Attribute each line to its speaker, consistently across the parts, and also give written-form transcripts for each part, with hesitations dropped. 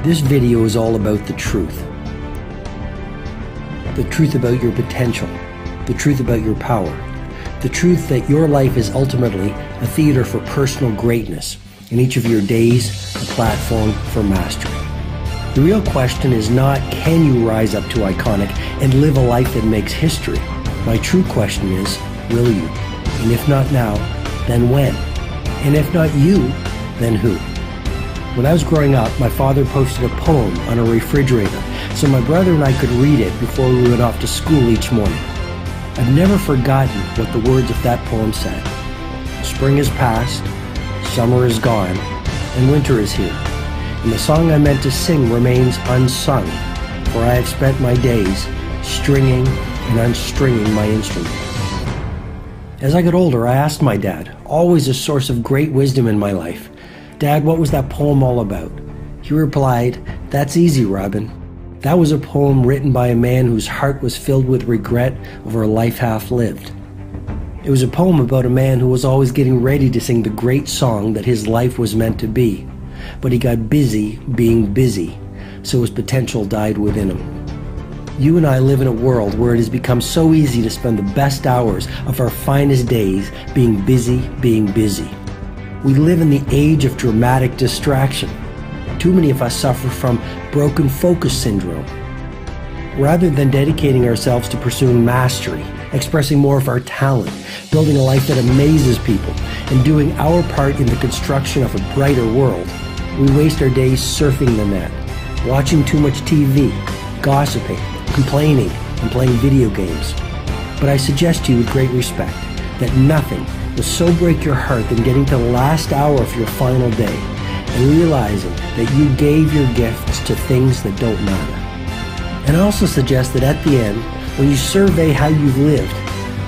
Speaker 1: This video is all about the truth. The truth about your potential. The truth about your power. The truth that your life is ultimately a theater for personal greatness, and each of your days a platform for mastery. The real question is not, can you rise up to iconic and live a life that makes history? My true question is, will you? And if not now, then when? And if not you, then who? When I was growing up, my father posted a poem on a refrigerator so my brother and I could read it before we went off to school each morning. I've never forgotten what the words of that poem said. Spring is past, summer is gone, and winter is here. And the song I meant to sing remains unsung, for I have spent my days stringing and unstringing my instrument. As I got older, I asked my dad, always a source of great wisdom in my life, "Dad, what was that poem all about?" He replied, "That's easy, Robin. That was a poem written by a man whose heart was filled with regret over a life half lived. It was a poem about a man who was always getting ready to sing the great song that his life was meant to be, but he got busy being busy, so his potential died within him." You and I live in a world where it has become so easy to spend the best hours of our finest days being busy being busy. We live in the age of dramatic distraction. Too many of us suffer from broken focus syndrome. Rather than dedicating ourselves to pursuing mastery, expressing more of our talent, building a life that amazes people, and doing our part in the construction of a brighter world, we waste our days surfing the net, watching too much TV, gossiping, complaining, and playing video games. But I suggest to you with great respect that nothing will so break your heart than getting to the last hour of your final day and realizing that you gave your gifts to things that don't matter. And I also suggest that at the end, when you survey how you've lived,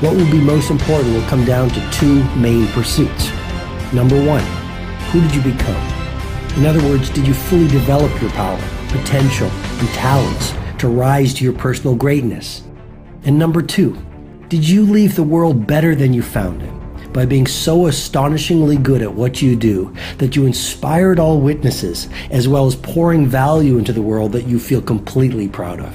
Speaker 1: what will be most important will come down to two main pursuits. Number one, who did you become? In other words, did you fully develop your power, potential, and talents to rise to your personal greatness? And number two, did you leave the world better than you found it by being so astonishingly good at what you do that you inspired all witnesses, as well as pouring value into the world that you feel completely proud of?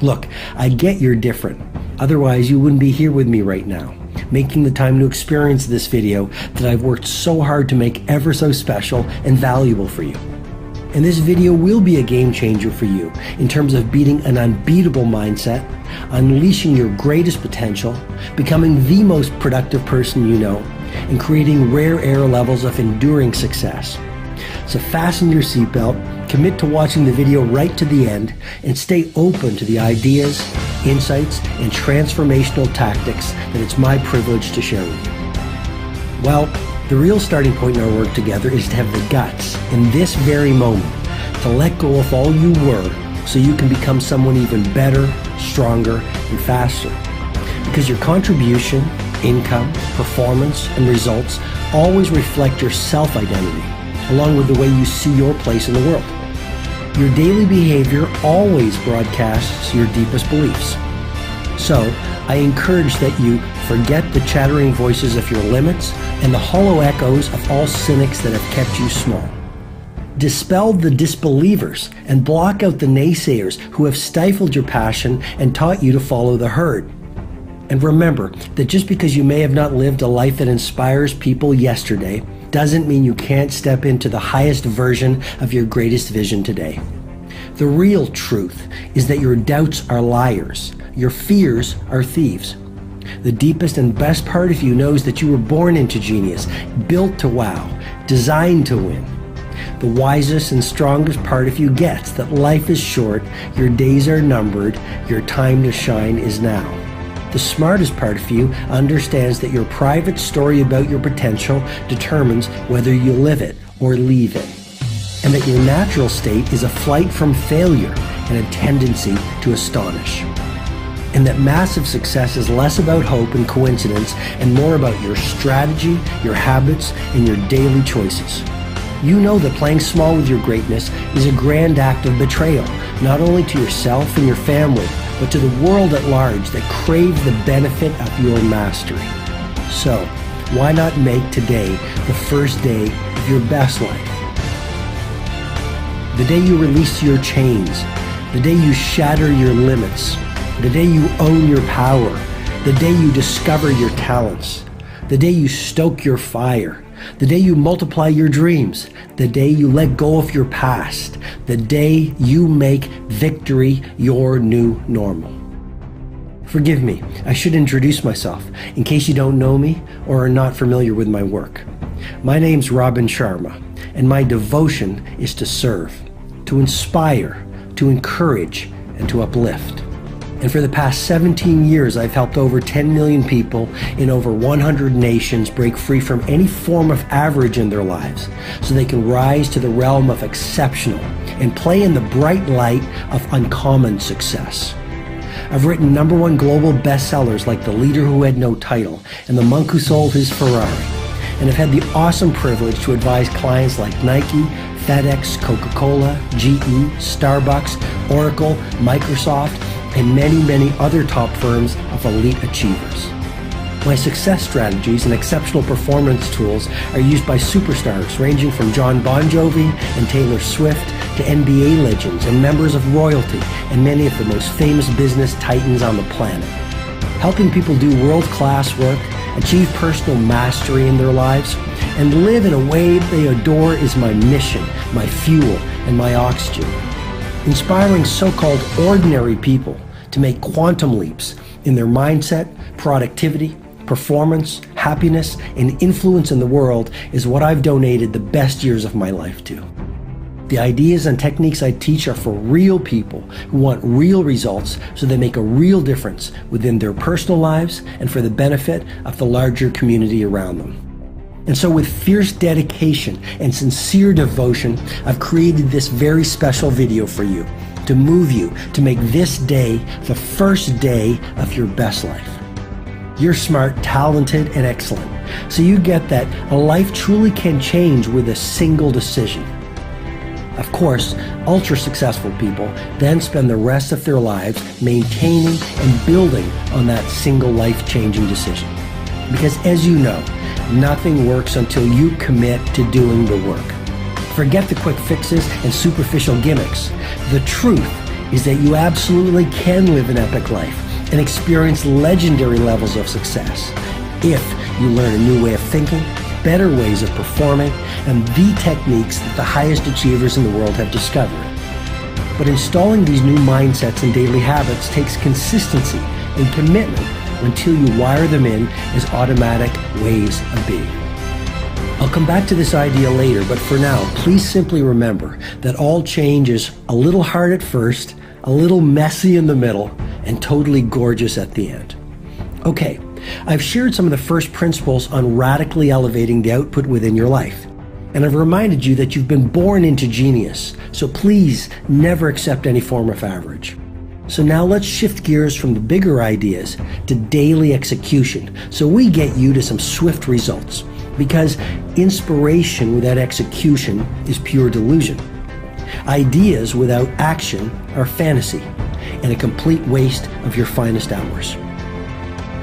Speaker 1: Look, I get you're different. Otherwise, you wouldn't be here with me right now, making the time to experience this video that I've worked so hard to make ever so special and valuable for you. And this video will be a game changer for you in terms of beating an unbeatable mindset, unleashing your greatest potential, becoming the most productive person you know, and creating rare air levels of enduring success. So fasten your seatbelt, commit to watching the video right to the end, and stay open to the ideas, insights, and transformational tactics that it's my privilege to share with you. Well, the real starting point in our work together is to have the guts in this very moment to let go of all you were so you can become someone even better, stronger, and faster. Because your contribution, income, performance, and results always reflect your self-identity, along with the way you see your place in the world. Your daily behavior always broadcasts your deepest beliefs. So, I encourage that you forget the chattering voices of your limits and the hollow echoes of all cynics that have kept you small. Dispel the disbelievers and block out the naysayers who have stifled your passion and taught you to follow the herd. And remember that just because you may have not lived a life that inspires people yesterday doesn't mean you can't step into the highest version of your greatest vision today. The real truth is that your doubts are liars. Your fears are thieves. The deepest and best part of you knows that you were born into genius, built to wow, designed to win. The wisest and strongest part of you gets that life is short, your days are numbered, your time to shine is now. The smartest part of you understands that your private story about your potential determines whether you live it or leave it, and that your natural state is a flight from failure and a tendency to astonish. And that massive success is less about hope and coincidence and more about your strategy, your habits, and your daily choices. You know that playing small with your greatness is a grand act of betrayal, not only to yourself and your family, but to the world at large that craves the benefit of your mastery. So, why not make today the first day of your best life? the day you release your chains, the day you shatter your limits, the day you own your power, the day you discover your talents, the day you stoke your fire, the day you multiply your dreams, the day you let go of your past, the day you make victory your new normal. Forgive me, I should introduce myself in case you don't know me or are not familiar with my work. My name's Robin Sharma, and my devotion is to serve, to inspire, to encourage, and to uplift. And for the past 17 years, I've helped over 10 million people in over 100 nations break free from any form of average in their lives so they can rise to the realm of exceptional and play in the bright light of uncommon success. I've written #1 global bestsellers like The Leader Who Had No Title and The Monk Who Sold His Ferrari. And I've had the awesome privilege to advise clients like Nike, FedEx, Coca-Cola, GE, Starbucks, Oracle, Microsoft, and many, many other top firms of elite achievers. My success strategies and exceptional performance tools are used by superstars ranging from John Bon Jovi and Taylor Swift to NBA legends and members of royalty and many of the most famous business titans on the planet. Helping people do world-class work, achieve personal mastery in their lives, and live in a way they adore is my mission, my fuel, and my oxygen. Inspiring so-called ordinary people to make quantum leaps in their mindset, productivity, performance, happiness, and influence in the world is what I've donated the best years of my life to. The ideas and techniques I teach are for real people who want real results so they make a real difference within their personal lives and for the benefit of the larger community around them. And so with fierce dedication and sincere devotion, I've created this very special video for you to move you to make this day the first day of your best life. You're smart, talented, and excellent. So you get that a life truly can change with a single decision. Of course, ultra-successful people then spend the rest of their lives maintaining and building on that single life-changing decision. Because as you know, nothing works until you commit to doing the work. Forget the quick fixes and superficial gimmicks. The truth is that you absolutely can live an epic life and experience legendary levels of success if you learn a new way of thinking, better ways of performing, and the techniques that the highest achievers in the world have discovered. But installing these new mindsets and daily habits takes consistency and commitment until you wire them in as automatic ways of being. I'll come back to this idea later, but for now, please simply remember that all change is a little hard at first, a little messy in the middle, and totally gorgeous at the end. Okay, I've shared some of the first principles on radically elevating the output within your life. And I've reminded you that you've been born into genius, so please never accept any form of average. So now let's shift gears from the bigger ideas to daily execution so we get you to some swift results. Because inspiration without execution is pure delusion. Ideas without action are fantasy and a complete waste of your finest hours.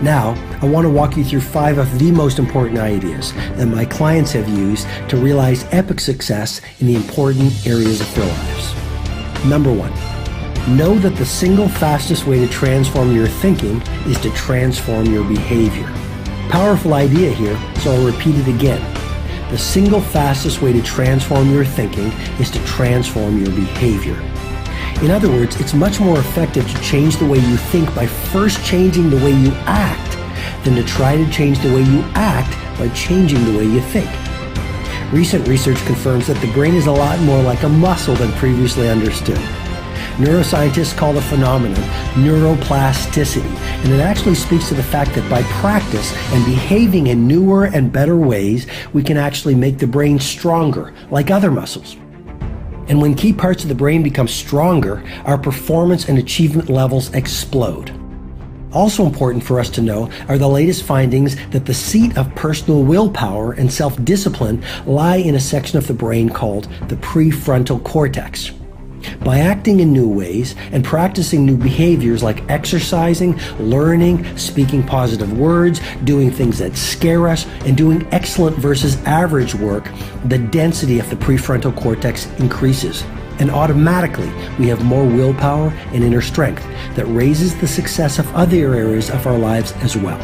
Speaker 1: Now, I want to walk you through 5 of the most important ideas that my clients have used to realize epic success in the important areas of their lives. Number 1, know that the single fastest way to transform your thinking is to transform your behavior. Powerful idea here, so I'll repeat it again. The single fastest way to transform your thinking is to transform your behavior. In other words, it's much more effective to change the way you think by first changing the way you act than to try to change the way you act by changing the way you think. Recent research confirms that the brain is a lot more like a muscle than previously understood. Neuroscientists call the phenomenon neuroplasticity, and it actually speaks to the fact that by practice and behaving in newer and better ways, we can actually make the brain stronger, like other muscles. And when key parts of the brain become stronger, our performance and achievement levels explode. Also important for us to know are the latest findings that the seat of personal willpower and self-discipline lie in a section of the brain called the prefrontal cortex. By acting in new ways and practicing new behaviors like exercising, learning, speaking positive words, doing things that scare us, and doing excellent versus average work, the density of the prefrontal cortex increases. And automatically, we have more willpower and inner strength that raises the success of other areas of our lives as well.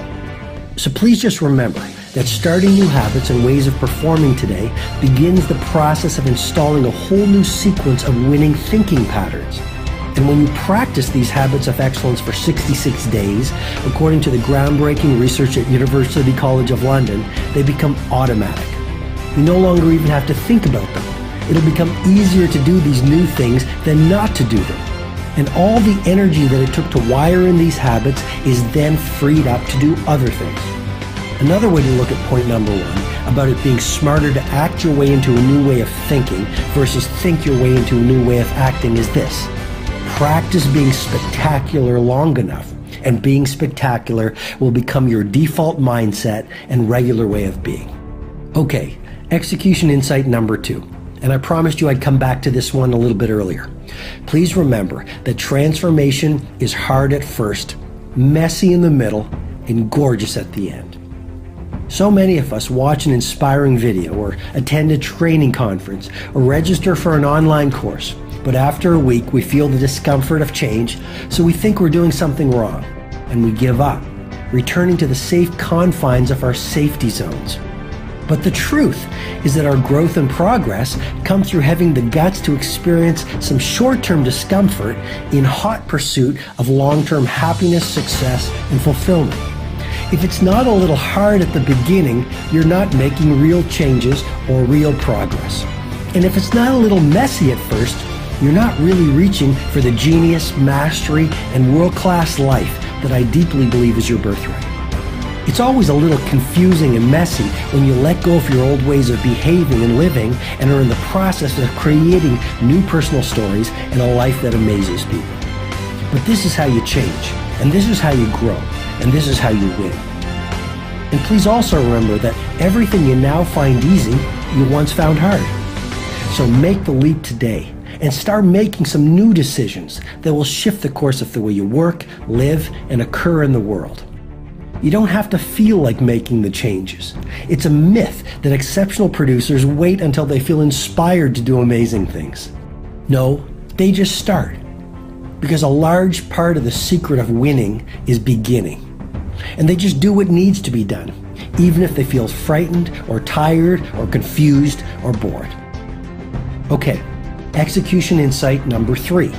Speaker 1: So please just remember that starting new habits and ways of performing today begins the process of installing a whole new sequence of winning thinking patterns. And when you practice these habits of excellence for 66 days, according to the groundbreaking research at University College of London, they become automatic. You no longer even have to think about them. It'll become easier to do these new things than not to do them. And all the energy that it took to wire in these habits is then freed up to do other things. Another way to look at point number one, about it being smarter to act your way into a new way of thinking versus think your way into a new way of acting, is this. Practice being spectacular long enough, and being spectacular will become your default mindset and regular way of being. Okay, execution insight number 2. And I promised you I'd come back to this one a little bit earlier. Please remember that transformation is hard at first, messy in the middle, and gorgeous at the end. So many of us watch an inspiring video or attend a training conference or register for an online course, but after a week we feel the discomfort of change, so we think we're doing something wrong, and we give up, returning to the safe confines of our safety zones. But the truth is that our growth and progress come through having the guts to experience some short-term discomfort in hot pursuit of long-term happiness, success, and fulfillment. If it's not a little hard at the beginning, you're not making real changes or real progress. And if it's not a little messy at first, you're not really reaching for the genius, mastery, and world-class life that I deeply believe is your birthright. It's always a little confusing and messy when you let go of your old ways of behaving and living and are in the process of creating new personal stories and a life that amazes people. But this is how you change, and this is how you grow, and this is how you win. And please also remember that everything you now find easy, you once found hard. So make the leap today and start making some new decisions that will shift the course of the way you work, live, and occur in the world. You don't have to feel like making the changes. It's a myth that exceptional producers wait until they feel inspired to do amazing things. No, they just start. Because a large part of the secret of winning is beginning. And they just do what needs to be done, even if they feel frightened or tired or confused or bored. Okay, execution insight number 3.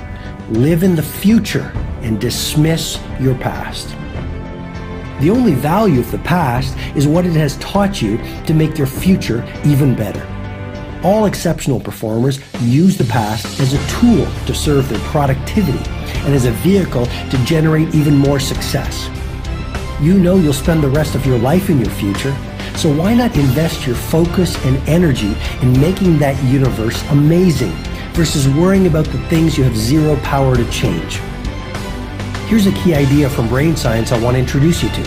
Speaker 1: Live in the future and dismiss your past. The only value of the past is what it has taught you to make your future even better. All exceptional performers use the past as a tool to serve their productivity and as a vehicle to generate even more success. You know you'll spend the rest of your life in your future, so why not invest your focus and energy in making that universe amazing versus worrying about the things you have zero power to change? Here's a key idea from brain science I want to introduce you to.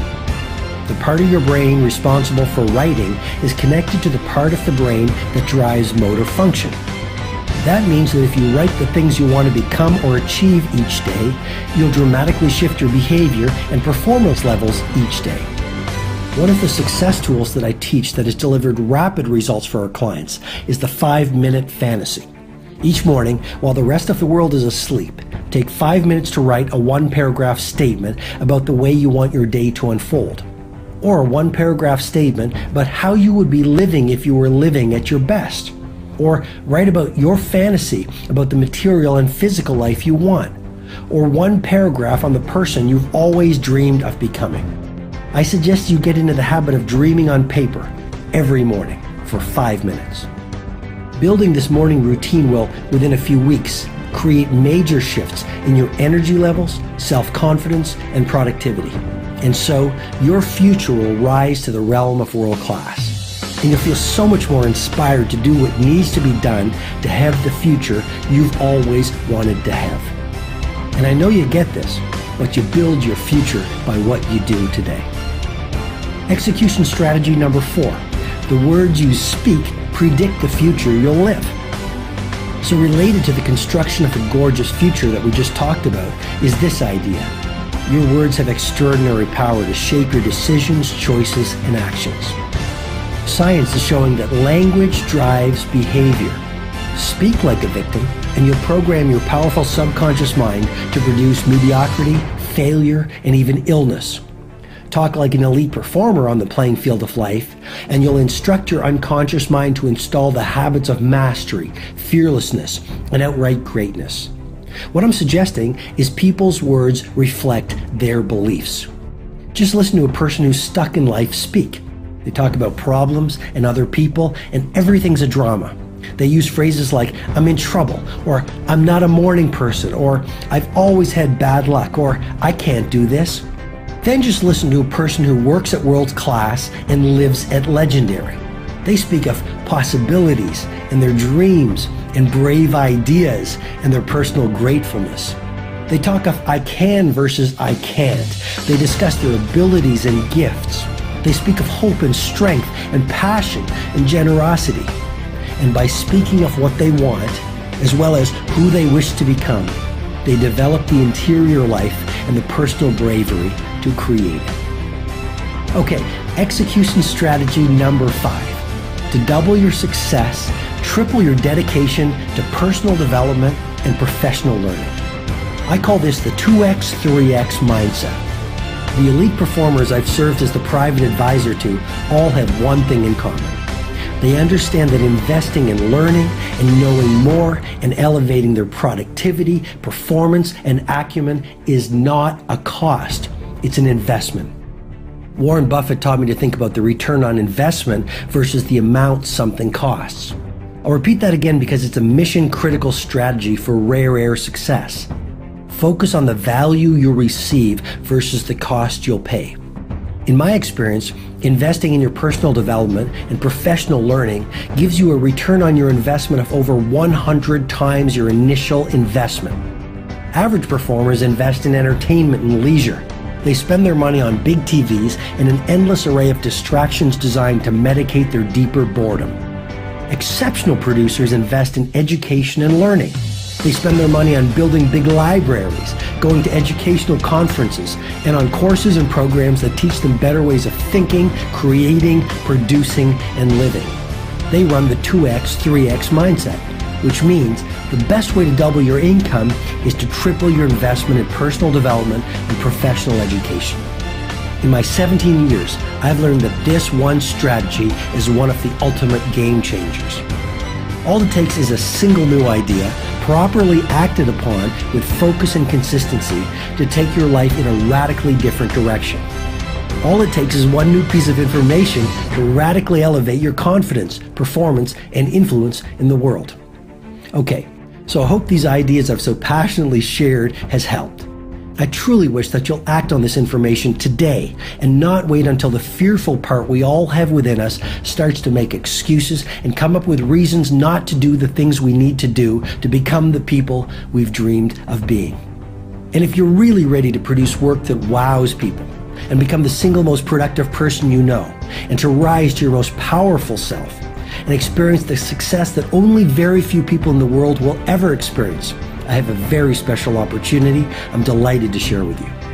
Speaker 1: The part of your brain responsible for writing is connected to the part of the brain that drives motor function. That means that if you write the things you want to become or achieve each day, you'll dramatically shift your behavior and performance levels each day. One of the success tools that I teach that has delivered rapid results for our clients is the 5-minute fantasy. Each morning, while the rest of the world is asleep, take 5 minutes to write a 1-paragraph statement about the way you want your day to unfold. Or a 1-paragraph statement about how you would be living if you were living at your best. Or write about your fantasy about the material and physical life you want. Or 1 paragraph on the person you've always dreamed of becoming. I suggest you get into the habit of dreaming on paper every morning for 5 minutes. Building this morning routine will, within a few weeks, create major shifts in your energy levels, self-confidence, and productivity. And so, your future will rise to the realm of world class. And you'll feel so much more inspired to do what needs to be done to have the future you've always wanted to have. And I know you get this, but you build your future by what you do today. Execution strategy number 4. The words you speak predict the future you'll live. So related to the construction of a gorgeous future that we just talked about is this idea. Your words have extraordinary power to shape your decisions, choices, and actions. Science is showing that language drives behavior. Speak like a victim, and you'll program your powerful subconscious mind to produce mediocrity, failure, and even illness. Talk like an elite performer on the playing field of life, and you'll instruct your unconscious mind to install the habits of mastery, fearlessness, and outright greatness. What I'm suggesting is people's words reflect their beliefs. Just listen to a person who's stuck in life speak. They talk about problems and other people, and everything's a drama. They use phrases like, I'm in trouble, or I'm not a morning person, or I've always had bad luck, or I can't do this. Then just listen to a person who works at world class and lives at legendary. They speak of possibilities and their dreams and brave ideas and their personal gratefulness. They talk of I can versus I can't. They discuss their abilities and gifts. They speak of hope and strength and passion and generosity. And by speaking of what they want, as well as who they wish to become, they develop the interior life and the personal bravery to create it. Okay, execution strategy number 5. To double your success, triple your dedication to personal development and professional learning. I call this the 2x, 3x mindset. The elite performers I've served as the private advisor to all have one thing in common. They understand that investing in learning and knowing more and elevating their productivity, performance, and acumen is not a cost. It's an investment. Warren Buffett taught me to think about the return on investment versus the amount something costs. I'll repeat that again because it's a mission-critical strategy for rare air success. Focus on the value you'll receive versus the cost you'll pay. In my experience, investing in your personal development and professional learning gives you a return on your investment of over 100 times your initial investment. Average performers invest in entertainment and leisure. They spend their money on big TVs and an endless array of distractions designed to medicate their deeper boredom. Exceptional producers invest in education and learning. They spend their money on building big libraries, going to educational conferences, and on courses and programs that teach them better ways of thinking, creating, producing, and living. They run the 2x, 3x mindset, which means the best way to double your income is to triple your investment in personal development and professional education. In my 17 years, I've learned that this one strategy is one of the ultimate game changers. All it takes is a single new idea, properly acted upon with focus and consistency, to take your life in a radically different direction. All it takes is one new piece of information to radically elevate your confidence, performance, and influence in the world. Okay, so I hope these ideas I've so passionately shared has helped. I truly wish that you'll act on this information today and not wait until the fearful part we all have within us starts to make excuses and come up with reasons not to do the things we need to do to become the people we've dreamed of being. And if you're really ready to produce work that wows people and become the single most productive person you know, and to rise to your most powerful self and experience the success that only very few people in the world will ever experience, I have a very special opportunity I'm delighted to share with you.